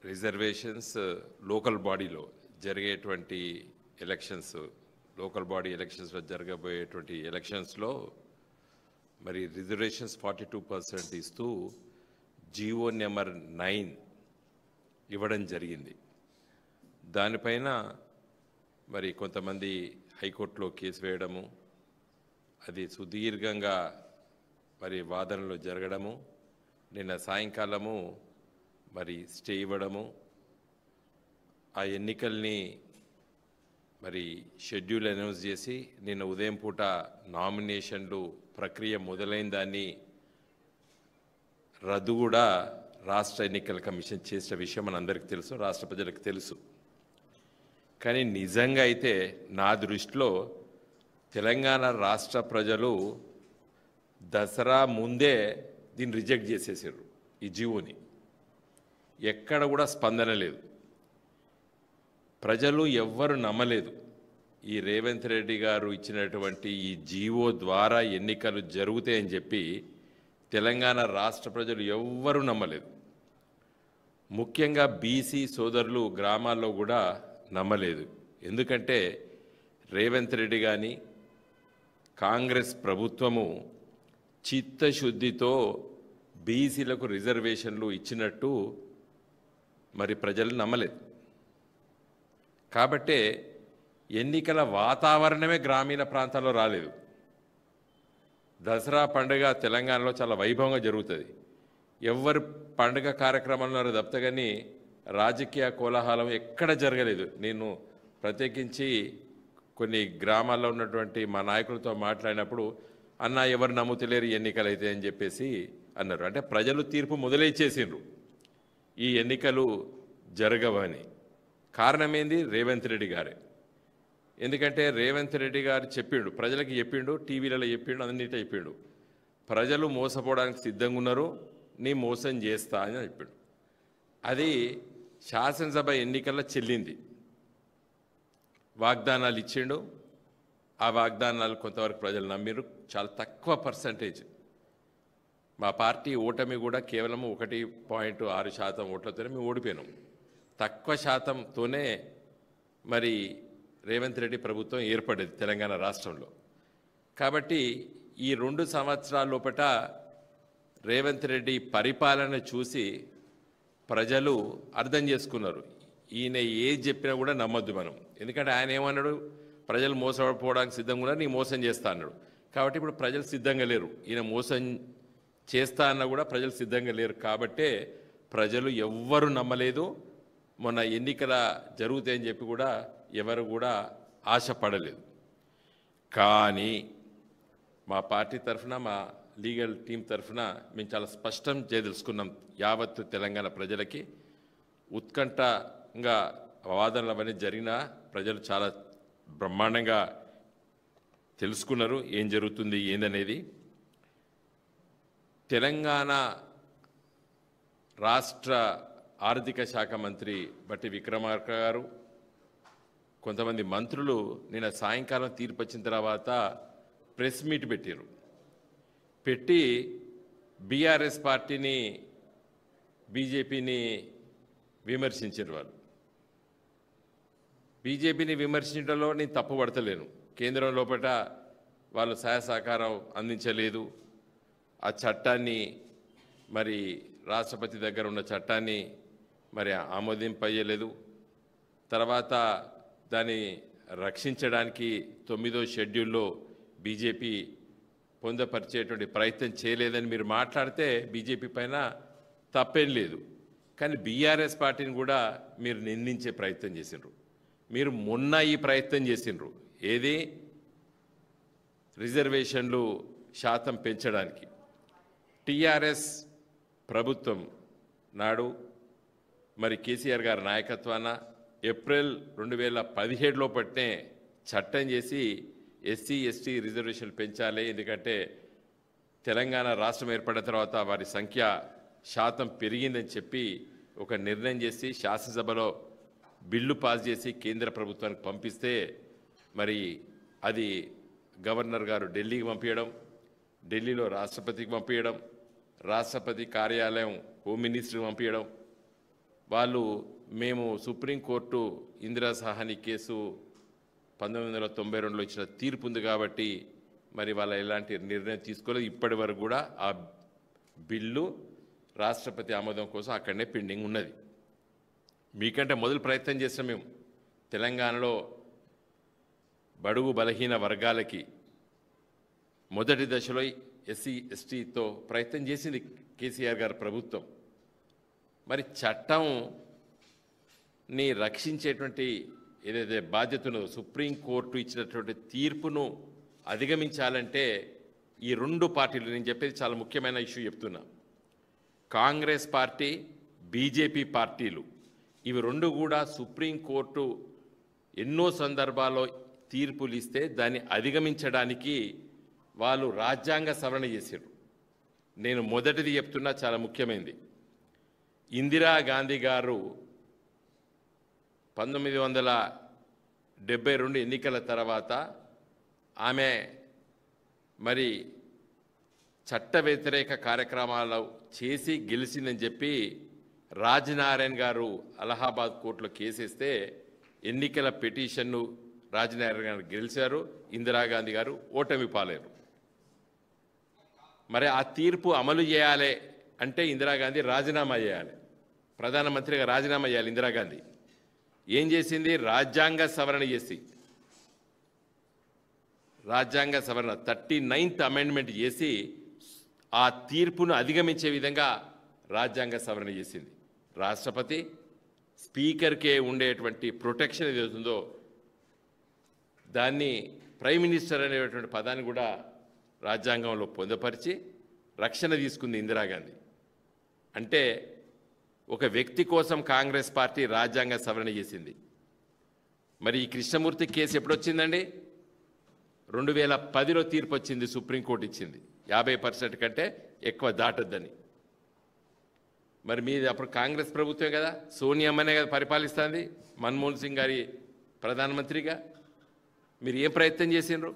Reservations local బాడీలో జరిగేటువంటి elections local body ఎలక్షన్స్లో జరగబోయేటువంటి ఎలక్షన్స్లో మరి రిజర్వేషన్స్ 42% ఇస్తూ జీవో నెంబర్ 9 ఇవ్వడం జరిగింది. దానిపైన మరి కొంతమంది హైకోర్టులో కేసు వేయడము, అది సుదీర్ఘంగా మరి వాదనలు జరగడము, నిన్న సాయంకాలము మరి స్టే ఇవ్వడము, ఆ ఎన్నికల్ని మరి షెడ్యూల్ అనౌన్స్ చేసి నిన్న ఉదయం పూట నామినేషన్లు ప్రక్రియ మొదలైన దాన్ని రద్దు కూడా రాష్ట్ర ఎన్నికల కమిషన్ చేసిన విషయం మనందరికీ తెలుసు, రాష్ట్ర ప్రజలకు తెలుసు. కానీ నిజంగా అయితే నా దృష్టిలో తెలంగాణ రాష్ట్ర ప్రజలు దసరా ముందే దీన్ని రిజెక్ట్ చేసేసారు. ఈ జీవోని ఎక్కడ కూడా స్పందన లేదు, ప్రజలు ఎవ్వరు నమ్మలేదు. ఈ రేవంత్ రెడ్డి గారు ఇచ్చినటువంటి ఈ జీవో ద్వారా ఎన్నికలు జరుగుతాయని చెప్పి తెలంగాణ రాష్ట్ర ప్రజలు ఎవ్వరూ నమ్మలేదు. ముఖ్యంగా బీసీ సోదరులు గ్రామాల్లో కూడా నమ్మలేదు. ఎందుకంటే రేవంత్ రెడ్డి కానీ కాంగ్రెస్ ప్రభుత్వము చిత్తశుద్ధితో బీసీలకు రిజర్వేషన్లు ఇచ్చినట్టు మరి ప్రజలు నమ్మలేదు. కాబట్టే ఎన్నికల వాతావరణమే గ్రామీణ ప్రాంతాల్లో రాలేదు. దసరా పండుగ తెలంగాణలో చాలా వైభవంగా జరుగుతుంది. ఎవరు పండుగ కార్యక్రమాలు తప్పితే కానీ రాజకీయ కోలాహలం ఎక్కడ జరగలేదు. నేను ప్రత్యేకించి కొన్ని గ్రామాల్లో ఉన్నటువంటి మా నాయకులతో మాట్లాడినప్పుడు అన్న ఎవరు నమ్ముతలేరు ఎన్నికలు అయితే అని చెప్పేసి అన్నారు. అంటే ప్రజలు తీర్పు మొదలైచేసిండ్రు ఈ ఎన్నికలు జరగవని. కారణం ఏంది? రేవంత్ రెడ్డి గారే. ఎందుకంటే రేవంత్ రెడ్డి గారు చెప్పిండు, ప్రజలకు చెప్పిండు, టీవీలలో చెప్పిండు, అన్నిటి చెప్పిండు, ప్రజలు మోసపోవడానికి సిద్ధంగా ఉన్నారు, నీ మోసం చేస్తా అని చెప్పిండు. అది శాసనసభ ఎన్నికల్లో చెల్లింది. వాగ్దానాలు ఇచ్చిండు, ఆ వాగ్దానాలు కొంతవరకు ప్రజలు నమ్మిరు, చాలా తక్కువ పర్సంటేజ్. మా పార్టీ ఓటమి కూడా కేవలం 1.6% ఓట్లతోనే మేము ఓడిపోయినాం. తక్కువ శాతంతోనే మరి రేవంత్ రెడ్డి ప్రభుత్వం ఏర్పడేది తెలంగాణ రాష్ట్రంలో. కాబట్టి ఈ 2 సంవత్సరాల లోపట రేవంత్ రెడ్డి పరిపాలన చూసి ప్రజలు అర్థం చేసుకున్నారు, ఈయన ఏది చెప్పినా కూడా నమ్మొద్దు మనం. ఎందుకంటే ఆయన ఏమన్నాడు, ప్రజలు మోసపోవడానికి సిద్ధంగా ఉన్నారు, నీ మోసం చేస్తా అన్నాడు. కాబట్టి ఇప్పుడు ప్రజలు సిద్ధంగా లేరు, ఈయన మోసం చేస్తా అన్నా కూడా ప్రజలు సిద్ధంగా లేరు. కాబట్టే ప్రజలు ఎవ్వరు నమ్మలేదు. మొన్న ఎన్నికల జరుగుతాయని చెప్పి కూడా ఎవరు కూడా ఆశపడలేదు. కానీ మా పార్టీ తరఫున, మా లీగల్ టీం తరఫున మేము చాలా స్పష్టం చేయదలుచుకున్నాం యావత్తు తెలంగాణ ప్రజలకి. ఉత్కంఠంగా వాదనలు అవన్నీ జరిగినా ప్రజలు చాలా బ్రహ్మాండంగా తెలుసుకున్నారు ఏం జరుగుతుంది ఏందనేది. తెలంగాణ రాష్ట్ర ఆర్థిక శాఖ మంత్రి బట్టి విక్రమార్క గారు, కొంతమంది మంత్రులు నిన్న సాయంకాలం తీర్పు వచ్చిన తర్వాత ప్రెస్ మీట్ పెట్టారు. పెట్టి బీఆర్ఎస్ పార్టీని, బీజేపీని విమర్శించారు. వాళ్ళు బీజేపీని విమర్శించడంలో నేను తప్పు పడతలేను. కేంద్రం లోపల వాళ్ళు సహాయ సహకారం అందించలేదు, ఆ చట్టాన్ని మరి రాష్ట్రపతి దగ్గర ఉన్న చట్టాన్ని మరి ఆమోదింపయ్యలేదు. తర్వాత దాన్ని రక్షించడానికి 9వ షెడ్యూల్లో బీజేపీ పొందపరిచేటువంటి ప్రయత్నం చేయలేదని మీరు మాట్లాడితే బీజేపీ పైన తప్పేం లేదు. కానీ బీఆర్ఎస్ పార్టీని కూడా మీరు నిందించే ప్రయత్నం చేసిండ్రు. మీరు మొన్న ఈ ప్రయత్నం చేసిండ్రు, ఏది రిజర్వేషన్లు శాతం పెంచడానికి. టీఆర్ఎస్ ప్రభుత్వం నాడు మరి కేసీఆర్ గారి నాయకత్వాన ఏప్రిల్ 2017 లోపట్నే చట్టం చేసి ఎస్సీ ఎస్టీ రిజర్వేషన్లు పెంచాలి, ఎందుకంటే తెలంగాణ రాష్ట్రం ఏర్పడిన తర్వాత వారి సంఖ్య శాతం పెరిగిందని చెప్పి ఒక నిర్ణయం చేసి శాసనసభలో బిల్లు పాస్ చేసి కేంద్ర ప్రభుత్వానికి పంపిస్తే మరి అది గవర్నర్ గారు ఢిల్లీకి పంపించడం, ఢిల్లీలో రాష్ట్రపతికి పంపించడం, రాష్ట్రపతి కార్యాలయం హోమ్ మినిస్టర్కి పంపించడం, వాళ్ళు మేము సుప్రీంకోర్టు ఇందిరా సహాని కేసు 1992లో ఇచ్చిన తీర్పు ఉంది కాబట్టి మరి వాళ్ళ ఎలాంటి నిర్ణయం తీసుకోలేదు. ఇప్పటి వరకు కూడా ఆ బిల్లు రాష్ట్రపతి ఆమోదం కోసం అక్కడనే పెండింగ్ ఉన్నది. మీకంటే మొదలు ప్రయత్నం చేసినాం మేము. తెలంగాణలో బడుగు బలహీన వర్గాలకి మొదటి దశలో ఎస్సీ ఎస్టీతో ప్రయత్నం చేసింది కేసీఆర్ గారి ప్రభుత్వం. మరి చట్టంని రక్షించేటువంటి ఏదైతే బాధ్యతను సుప్రీంకోర్టు ఇచ్చినటువంటి తీర్పును అధిగమించాలంటే ఈ రెండు పార్టీలు, నేను చెప్పేది చాలా ముఖ్యమైన ఇష్యూ చెప్తున్నా, కాంగ్రెస్ పార్టీ బీజేపీ పార్టీలు ఇవి రెండు కూడా సుప్రీంకోర్టు ఎన్నో సందర్భాల్లో తీర్పులు ఇస్తే దాన్ని అధిగమించడానికి వాళ్ళు రాజ్యాంగ సవరణ చేశారు. నేను మొదటిది చెప్తున్నా, చాలా ముఖ్యమైనది. ఇందిరాగాంధీ గారు 1972 ఎన్నికల తర్వాత ఆమె మరి చట్ట వ్యతిరేక కార్యక్రమాలు చేసి గెలిచిందని చెప్పి రాజనారాయణ గారు అలహాబాద్ కోర్టులో కేసేస్తే ఎన్నికల పిటిషన్ను రాజనారాయణ గారు గెలిచారు, ఇందిరాగాంధీ గారు ఓటమి పాలేరు. మరి ఆ తీర్పు అమలు చేయాలి అంటే ఇందిరాగాంధీ రాజీనామా చేయాలి, ప్రధానమంత్రిగా రాజీనామా చేయాలి. ఇందిరాగాంధీ ఏం చేసింది? రాజ్యాంగ సవరణ చేసి, రాజ్యాంగ సవరణ 39th అమెండ్మెంట్ చేసి ఆ తీర్పును అధిగమించే విధంగా రాజ్యాంగ సవరణ చేసింది. రాష్ట్రపతి స్పీకర్కే ఉండేటువంటి ప్రొటెక్షన్ ఏదవుతుందో దాన్ని ప్రైమ్ మినిస్టర్ అనేటువంటి పదాన్ని కూడా రాజ్యాంగంలో పొందుపరిచి రక్షణ తీసుకుంది ఇందిరాగాంధీ. అంటే ఒక వ్యక్తి కోసం కాంగ్రెస్ పార్టీ రాజ్యాంగ సవరణ చేసింది. మరి ఈ కృష్ణమూర్తి కేసు ఎప్పుడు వచ్చిందండి? 2010లో తీర్పు వచ్చింది, సుప్రీంకోర్టు ఇచ్చింది 50% కంటే ఎక్కువ దాటొద్దని. మరి మీది అప్పుడు కాంగ్రెస్ ప్రభుత్వం కదా, సోనియామ్మనే కదా పరిపాలిస్తుంది, మన్మోహన్ సింగ్ గారి ప్రధానమంత్రిగా. మీరు ఏం ప్రయత్నం చేసిండ్రు?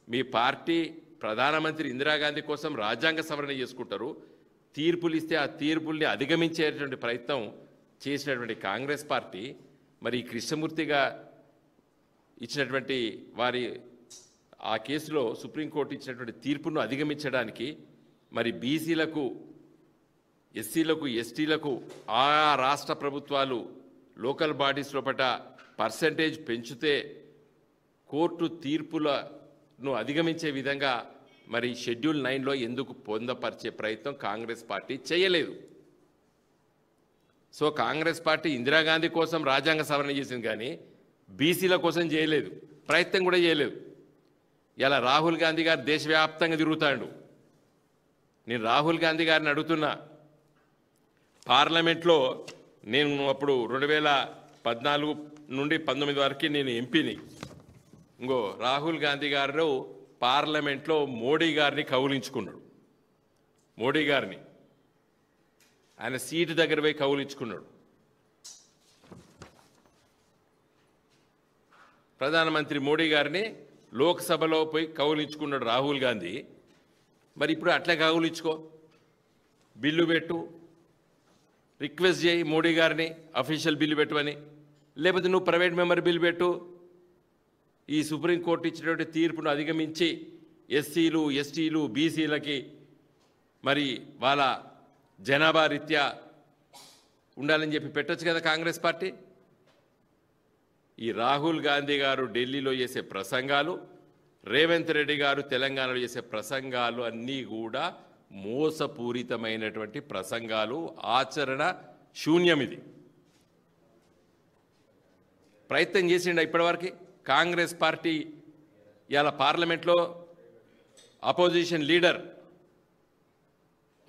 మీ పార్టీ ప్రధానమంత్రి ఇందిరాగాంధీ కోసం రాజ్యాంగ సవరణ చేసుకుంటారు, తీర్పులు ఇస్తే ఆ తీర్పుల్ని అధిగమించేటువంటి ప్రయత్నం చేసినటువంటి కాంగ్రెస్ పార్టీ మరి కృష్ణమూర్తిగా ఇచ్చినటువంటి వారి ఆ కేసులో సుప్రీంకోర్టు ఇచ్చినటువంటి తీర్పును అధిగమించడానికి మరి బీసీలకు, ఎస్సీలకు, ఎస్టీలకు ఆ రాష్ట్ర ప్రభుత్వాలు లోకల్ బాడీస్ లోపల పర్సంటేజ్ పెంచితే కోర్టు తీర్పులను అధిగమించే విధంగా మరి షెడ్యూల్ 9లో ఎందుకు పొందపరిచే ప్రయత్నం కాంగ్రెస్ పార్టీ చేయలేదు? సో కాంగ్రెస్ పార్టీ ఇందిరాగాంధీ కోసం రాజ్యాంగ సవరణ చేసింది కానీ బీసీల కోసం చేయలేదు, ప్రయత్నం కూడా చేయలేదు. ఇలా రాహుల్ గాంధీ గారు దేశవ్యాప్తంగా తిరుగుతాడు. నేను రాహుల్ గాంధీ గారిని అడుగుతున్నా, పార్లమెంట్లో నేను అప్పుడు 2014 నుండి 19 వరకు నేను ఎంపీని. రాహుల్ గాంధీ గారు పార్లమెంట్లో మోడీ గారిని కౌలించుకున్నాడు. మోడీ గారిని ఆయన సీటు దగ్గర పోయి కౌలించుకున్నాడు. ప్రధానమంత్రి మోడీ గారిని లోక్సభలో పోయి కౌలించుకున్నాడు రాహుల్ గాంధీ. మరి ఇప్పుడు అట్లా కౌలించుకో, బిల్లు పెట్టు, రిక్వెస్ట్ చేయి మోడీ గారిని అఫీషియల్ బిల్లు పెట్టమని, లేకపోతే నువ్వు ప్రైవేట్ మెంబర్ బిల్లు పెట్టు. ఈ సుప్రీంకోర్టు ఇచ్చినటువంటి తీర్పును అధిగమించి ఎస్సీలు, ఎస్టీలు, బీసీలకి మరి వాళ్ళ జనాభా రీత్యా ఉండాలని చెప్పి పెట్టొచ్చు కదా కాంగ్రెస్ పార్టీ. ఈ రాహుల్ గాంధీ గారు ఢిల్లీలో చేసే ప్రసంగాలు, రేవంత్ రెడ్డి గారు తెలంగాణలో చేసే ప్రసంగాలు అన్నీ కూడా మోసపూరితమైనటువంటి ప్రసంగాలు, ఆచరణ శూన్యం. ఇది ప్రయత్నం చేసిండ ఇప్పటివరకు కాంగ్రెస్ పార్టీ. ఇవాళ పార్లమెంట్లో opposition leader,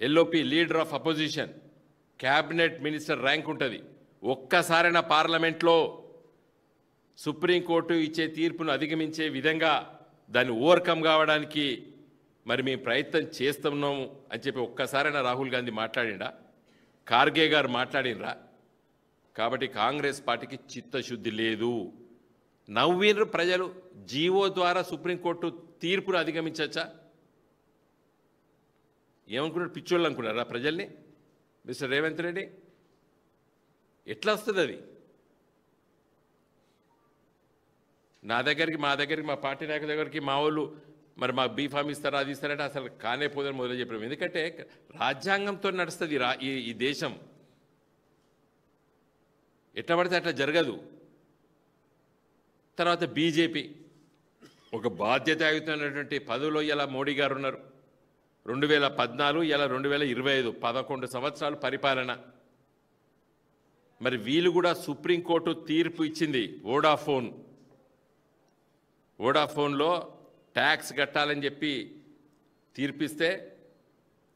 LOP leader of opposition, cabinet minister rank ఉంటుంది. ఒక్కసారైనా పార్లమెంట్లో సుప్రీంకోర్టు ఇచ్చే తీర్పును అధిగమించే విధంగా దాన్ని ఓవర్కమ్ కావడానికి మరి మేము ప్రయత్నం చేస్తున్నాము అని చెప్పి ఒక్కసారైనా రాహుల్ గాంధీ మాట్లాడిండా? ఖార్గే గారు మాట్లాడినరా? కాబట్టి కాంగ్రెస్ పార్టీకి చిత్తశుద్ధి లేదు. నవ్వినరు ప్రజలు. జీవో ద్వారా సుప్రీంకోర్టు తీర్పును అధిగమించచ్చా? ఏమనుకున్నారు? పిచ్చోళ్ళు అనుకున్నారా ప్రజల్ని? మిస్టర్ రేవంత్ రెడ్డి ఎట్లా వస్తుంది అది? మా దగ్గరికి మా పార్టీ నాయకుల దగ్గరికి మా వాళ్ళు మరి మాకు బీఫామ్ ఇస్తారా అది ఇస్తారంటే అసలు కానే పోదని మొదలు చెప్పాము. ఎందుకంటే రాజ్యాంగంతో నడుస్తుంది ఈ దేశం. ఎట్లా పడితే అట్లా జరగదు. తర్వాత బీజేపీ ఒక బాధ్యతాయుతమైనటువంటి పదవిలో ఇలా మోడీ గారు ఉన్నారు. 2014 ఇలా 2025 11 సంవత్సరాలు పరిపాలన. మరి వీళ్ళు కూడా సుప్రీంకోర్టు తీర్పు ఇచ్చింది. వోడాఫోన్లో ట్యాక్స్ కట్టాలని చెప్పి తీర్పిస్తే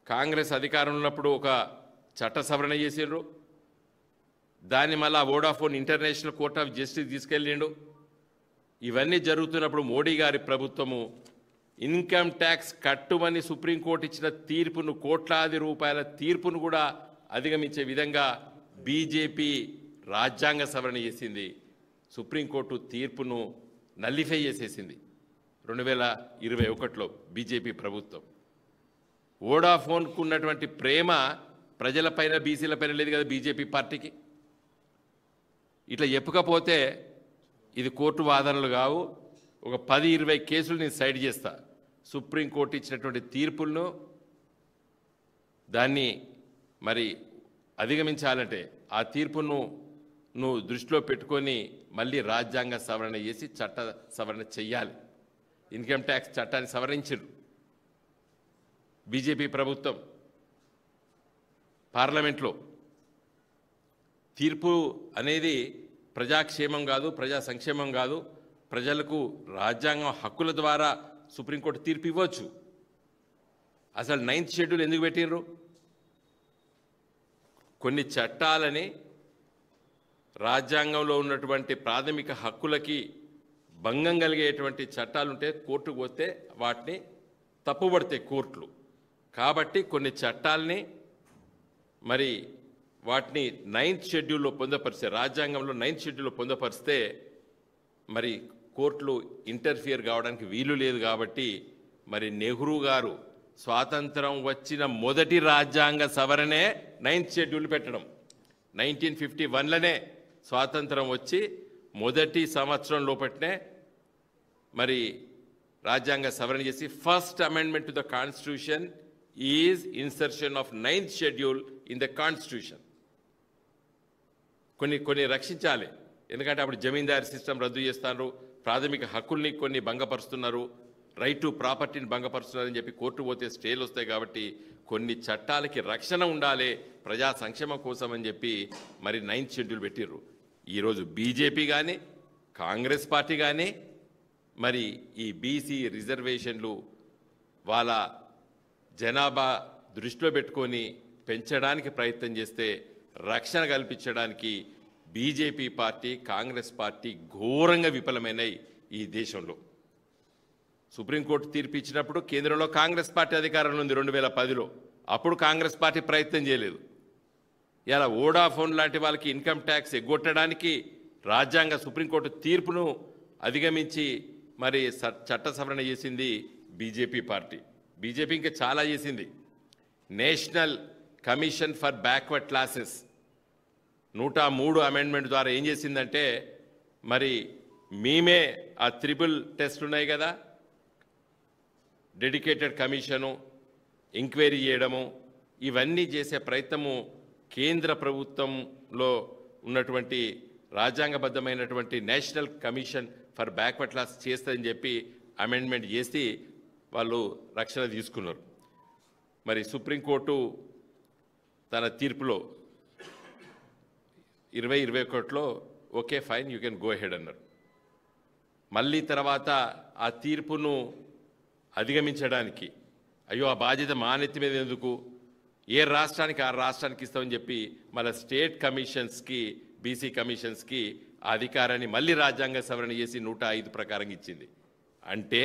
కాంగ్రెస్ అధికారంలో ఉన్నప్పుడు ఒక చట్ట సవరణ చేసిండ్రు. దాన్ని మళ్ళీ Vodafone international court of justice తీసుకెళ్ళిండు. ఇవన్నీ జరుగుతున్నప్పుడు మోడీ గారి ప్రభుత్వము ఇన్కమ్ ట్యాక్స్ కట్టుమని సుప్రీంకోర్టు ఇచ్చిన తీర్పును, కోట్లాది రూపాయల తీర్పును కూడా అధిగమించే విధంగా బీజేపీ రాజ్యాంగ సవరణ చేసింది. సుప్రీంకోర్టు తీర్పును నల్లిఫై చేసేసింది 2021లో బీజేపీ ప్రభుత్వం. వోడాఫోన్కు ఉన్నటువంటి ప్రేమ ప్రజలపైన, బీసీలపైన లేదు కదా బీజేపీ పార్టీకి. ఇట్లా చెప్పకపోతే ఇది కోర్టు వాదనలు కావు. ఒక 10-20 కేసులు నేను సైడ్ చేస్తా. సుప్రీంకోర్టు ఇచ్చినటువంటి తీర్పులను దాన్ని మరి అధిగమించాలంటే ఆ తీర్పును నువ్వు దృష్టిలో పెట్టుకొని మళ్ళీ రాజ్యాంగ సవరణ చేసి చట్ట సవరణ చెయ్యాలి. ఇన్కమ్ ట్యాక్స్ చట్టాన్ని సవరించారు బీజేపీ ప్రభుత్వం. పార్లమెంట్లో తీర్పు అనేది ప్రజాక్షేమం కాదు, ప్రజా సంక్షేమం కాదు. ప్రజలకు రాజ్యాంగం హక్కుల ద్వారా సుప్రీంకోర్టు తీర్పు ఇవ్వచ్చు. అసలు 9th షెడ్యూల్ ఎందుకు పెట్టినరు? కొన్ని చట్టాలని రాజ్యాంగంలో ఉన్నటువంటి ప్రాథమిక హక్కులకి భంగం కలిగేటువంటి చట్టాలుంటే కోర్టుకు పోతే వాటిని తప్పుపడతాయి కోర్టులు. కాబట్టి కొన్ని చట్టాలని మరి వాటిని 9th షెడ్యూల్లో పొందపరిస్తే, రాజ్యాంగంలో 9th షెడ్యూల్లో పొందపరిస్తే మరి కోర్టులు ఇంటర్ఫియర్ కావడానికి వీలు లేదు. కాబట్టి మరి నెహ్రూ గారు స్వాతంత్రం వచ్చిన మొదటి రాజ్యాంగ సవరణే 9th షెడ్యూల్ పెట్టడం. 1951లోనే స్వాతంత్రం వచ్చి మొదటి సంవత్సరం లోపట్నే మరి రాజ్యాంగ సవరణ చేసి first amendment to the constitution is insertion of 9th schedule in the constitution. కొన్ని రక్షించాలి. ఎందుకంటే అప్పుడు జమీందారీ సిస్టమ్ రద్దు చేస్తున్నారు, ప్రాథమిక హక్కుల్ని కొన్ని భంగపరుస్తున్నారు, రైట్ టు ప్రాపర్టీని భంగపరుస్తున్నారని చెప్పి కోర్టు పోతే స్టేలు వస్తాయి. కాబట్టి కొన్ని చట్టాలకి రక్షణ ఉండాలి ప్రజా సంక్షేమం కోసం అని చెప్పి మరి 9th షెడ్యూల్ పెట్టిర్రు. ఈరోజు బీజేపీ కానీ కాంగ్రెస్ పార్టీ కానీ మరి ఈ బీసీ రిజర్వేషన్లు వాళ్ళ జనాభా దృష్టిలో పెట్టుకొని పెంచడానికి ప్రయత్నం చేస్తే రక్షణ కల్పించడానికి బీజేపీ పార్టీ, కాంగ్రెస్ పార్టీ ఘోరంగా విఫలమైనాయి ఈ దేశంలో. సుప్రీంకోర్టు తీర్పు ఇచ్చినప్పుడు కేంద్రంలో కాంగ్రెస్ పార్టీ అధికారంలో ఉంది 2010లో. అప్పుడు కాంగ్రెస్ పార్టీ ప్రయత్నం చేయలేదు. ఇలా వోడాఫోన్ లాంటి వాళ్ళకి ఇన్కమ్ ట్యాక్స్ ఎగ్గొట్టడానికి రాజ్యాంగ సుప్రీంకోర్టు తీర్పును అధిగమించి మరి చట్ట సవరణ చేసింది బీజేపీ పార్టీ. బీజేపీ ఇంకా చాలా చేసింది. National commission for backward classes 103 amendment ద్వారా ఏం చేసిందంటే మరి మేమే ఆ త్రిబుల్ టెస్ట్ ఉన్నాయి కదా, డెడికేటెడ్ కమిషను, ఎంక్వైరీ చేయడము, ఇవన్నీ చేసే ప్రయత్నము కేంద్ర ప్రభుత్వంలో ఉన్నటువంటి రాజ్యాంగబద్ధమైనటువంటి national commission for backward class చేస్తుందని చెప్పి అమెండ్మెంట్ చేసి వాళ్ళు రక్షణ తీసుకున్నారు. మరి సుప్రీంకోర్టు తన తీర్పులో 2021లో okay fine you can go head అన్నారు. మళ్ళీ తర్వాత ఆ తీర్పును అధిగమించడానికి అయ్యో ఆ బాధ్యత మా నెత్తి మీద ఎందుకు, ఏ రాష్ట్రానికి ఆ రాష్ట్రానికి ఇస్తామని చెప్పి మళ్ళీ స్టేట్ కమిషన్స్కి, బీసీ కమిషన్స్కి ఆ అధికారాన్ని మళ్ళీ రాజ్యాంగ సవరణ చేసి 105 ప్రకారం ఇచ్చింది. అంటే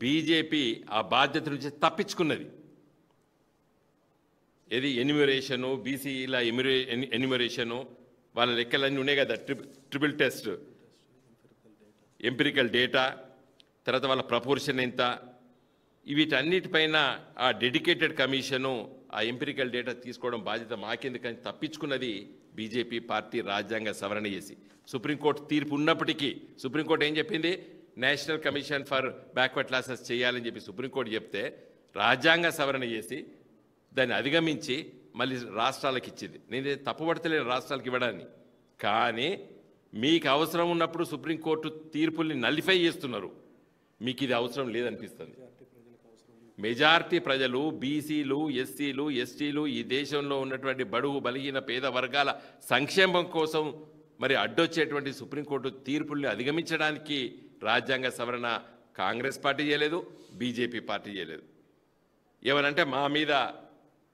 బీజేపీ ఆ బాధ్యత నుంచి తప్పించుకున్నది. ఏది ఎన్యూమరేషను, బీసీల ఎన్యూమరేషను, వాళ్ళ లెక్కలన్నీ ఉన్నాయి కదా, ట్రిపుల్ టెస్ట్, ఎంపిరికల్ డేటా, తర్వాత వాళ్ళ ప్రపోర్షన్ ఎంత, వీటన్నిటిపైన ఆ డెడికేటెడ్ కమిషను ఆ ఎంపిరికల్ డేటా తీసుకోవడం బాధ్యత మాకెందుకని తప్పించుకున్నది బీజేపీ పార్టీ రాజ్యాంగ సవరణ చేసి. సుప్రీంకోర్టు తీర్పు ఉన్నప్పటికీ సుప్రీంకోర్టు ఏం చెప్పింది? National commission for backward classes చేయాలని చెప్పి సుప్రీంకోర్టు చెప్తే రాజ్యాంగ సవరణ చేసి దాన్ని అధిగమించి మళ్ళీ రాష్ట్రాలకు ఇచ్చింది. నేను తప్పుపడతలేను రాష్ట్రాలకు ఇవ్వడాన్ని, కానీ మీకు అవసరం ఉన్నప్పుడు సుప్రీంకోర్టు తీర్పుల్ని నల్లిఫై చేస్తున్నారు. మీకు ఇది అవసరం లేదనిపిస్తుంది. మెజారిటీ ప్రజలు, బీసీలు, ఎస్సీలు, ఎస్టీలు, ఈ దేశంలో ఉన్నటువంటి బడుగు బలిగిన పేద వర్గాల సంక్షేమం కోసం మరి అడ్డొచ్చేటువంటి సుప్రీంకోర్టు తీర్పుల్ని అధిగమించడానికి రాజ్యాంగ సవరణ కాంగ్రెస్ పార్టీ చేయలేదు, బీజేపీ పార్టీ చేయలేదు. ఏమనంటే మా మీద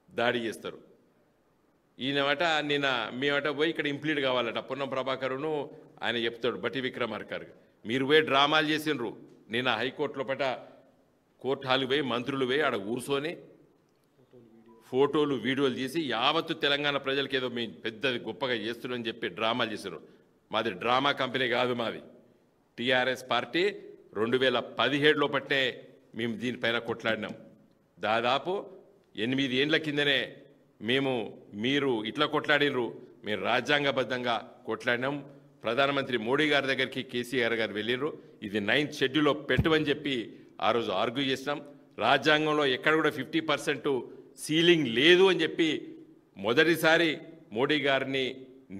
దాడి చేస్తారు. ఈయనమాట మేమట పోయి ఇక్కడ ఇంప్లీడ్ కావాలట. పొన్నం ప్రభాకరును ఆయన చెప్తాడు, బట్టి విక్రమార్కర్ మీరు పోయి డ్రామాలు చేసినరు. నిన్న హైకోర్టులో కోర్టు హాల్కి పోయి మంత్రులు పోయి ఆడ కూర్చొని ఫోటోలు వీడియోలు చేసి యావత్తు తెలంగాణ ప్రజలకి ఏదో మేము పెద్దది గొప్పగా చేస్తున్నామని చెప్పి డ్రామాలు చేశారు. మాది డ్రామా కంపెనీ కాదు. మాది టీఆర్ఎస్ పార్టీ 2017లో పట్టే మేము దీనిపైన కొట్లాడినాం. దాదాపు 8 ఏండ్ల కిందనే మీరు ఇట్లా కొట్లాడినరు. మేము రాజ్యాంగబద్ధంగా కొట్లాడినాం. ప్రధానమంత్రి మోడీ గారి దగ్గరికి కేసీఆర్ గారు వెళ్ళిర్రు. ఇది 9th షెడ్యూల్లో పెట్టమని చెప్పి ఆ రోజు ఆర్గ్యూ చేసినాం. రాజ్యాంగంలో ఎక్కడ కూడా 50% సీలింగ్ లేదు అని చెప్పి మొదటిసారి మోడీ గారిని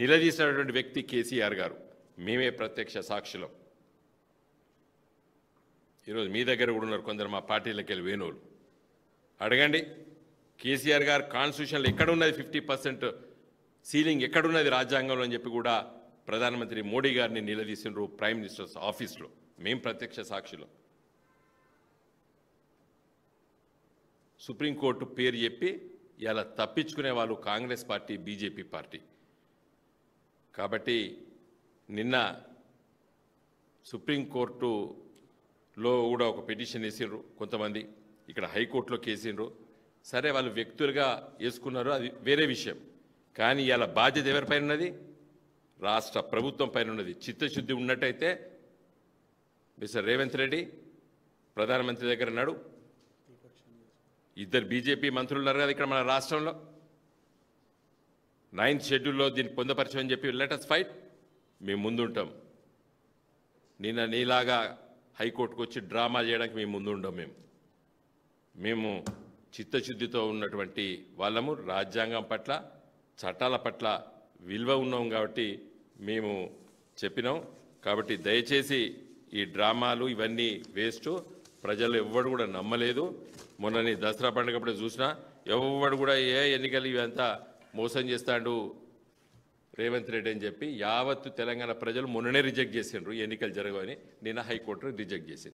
నిలదీసినటువంటి వ్యక్తి కేసీఆర్ గారు. మేమే ప్రత్యక్ష సాక్షులం. ఈరోజు మీ దగ్గర కూడా ఉన్నారు కొందరు మా పార్టీలకు వెళ్ళి వేణువులు. అడగండి, కేసీఆర్ గారు కాన్స్టిట్యూషన్లో ఎక్కడున్నది 50% సీలింగ్ ఎక్కడున్నది రాజ్యాంగంలో అని చెప్పి కూడా ప్రధానమంత్రి మోడీ గారిని నిలదీసినారు ప్రైమ్ మినిస్టర్స్ ఆఫీస్లో. మేం ప్రత్యక్ష సాక్షులం. సుప్రీంకోర్టు పేరు చెప్పి ఇలా తప్పించుకునే వాళ్ళు కాంగ్రెస్ పార్టీ, బీజేపీ పార్టీ. కాబట్టి నిన్న సుప్రీంకోర్టులో కూడా ఒక పిటిషన్ వేసిండ్రు కొంతమంది, ఇక్కడ హైకోర్టులో కేసిండ్రు. సరే, వాళ్ళు వ్యక్తులుగా వేసుకున్నారు, అది వేరే విషయం. కానీ ఇలా బాధ్యత ఎవరిపైన ఉన్నది? రాష్ట్ర ప్రభుత్వం పైన ఉన్నది. చిత్తశుద్ధి ఉన్నట్టయితే మిస్టర్ రేవంత్ రెడ్డి ప్రధానమంత్రి దగ్గర ఉన్నాడు. 2 బీజేపీ మంత్రులు ఉన్నారు కదా ఇక్కడ మన రాష్ట్రంలో. 9th షెడ్యూల్లో దీన్ని పొందపరచమని చెప్పి లెట్ us ఫైట్. మేము ముందుంటాం. నిన్న నీలాగా హైకోర్టుకు వచ్చి డ్రామా చేయడానికి మేము ముందుంటాం. మేము చిత్తశుద్ధితో ఉన్నటువంటి వాళ్ళము. రాజ్యాంగం పట్ల, చట్టాల పట్ల విలువ ఉన్నాం కాబట్టి మేము చెప్పినాం. కాబట్టి దయచేసి ఈ డ్రామాలు ఇవన్నీ వేస్ట్. ప్రజలు ఎవ్వడు కూడా నమ్మలేదు. మొన్నని దసరా పండుగప్పుడు చూసినా ఎవ్వడు కూడా ఎన్నికలు ఇవంతా మోసం చేస్తాడు రేవంత్ రెడ్డి అని చెప్పి యావత్తు తెలంగాణ ప్రజలు మొన్ననే రిజెక్ట్ చేసిండ్రు. ఎన్నికలు జరగవని నిన్న హైకోర్టు రిజెక్ట్ చేసింది.